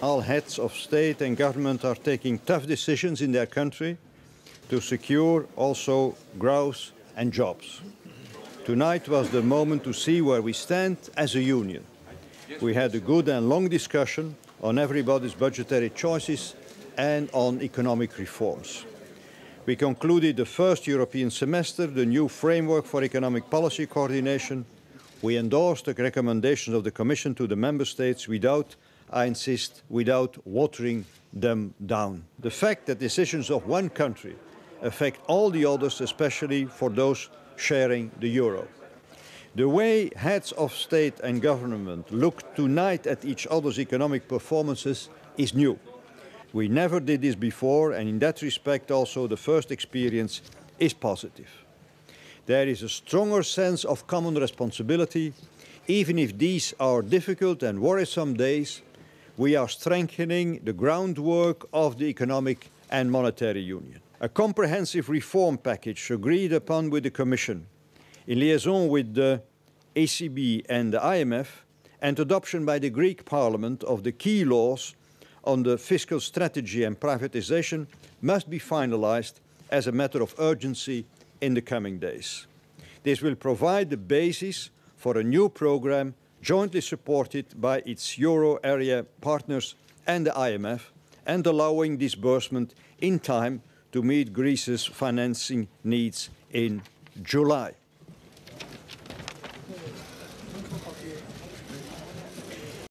All heads of state and government are taking tough decisions in their country to secure also growth and jobs. Tonight was the moment to see where we stand as a union. We had a good and long discussion on everybody's budgetary choices and on economic reforms. We concluded the first European semester, the new framework for economic policy coordination. We endorsed the recommendations of the Commission to the Member States without, I insist, without watering them down. The fact that decisions of one country affect all the others, especially for those sharing the euro. The way heads of state and government look tonight at each other's economic performances is new. We never did this before, and in that respect also the first experience is positive. There is a stronger sense of common responsibility. Even if these are difficult and worrisome days, we are strengthening the groundwork of the economic and monetary union. A comprehensive reform package agreed upon with the Commission in liaison with the ECB and the IMF, and adoption by the Greek Parliament of the key laws on the fiscal strategy and privatization must be finalized as a matter of urgency in the coming days. This will provide the basis for a new programme jointly supported by its euro area partners and the IMF, and allowing disbursement in time to meet Greece's financing needs in July.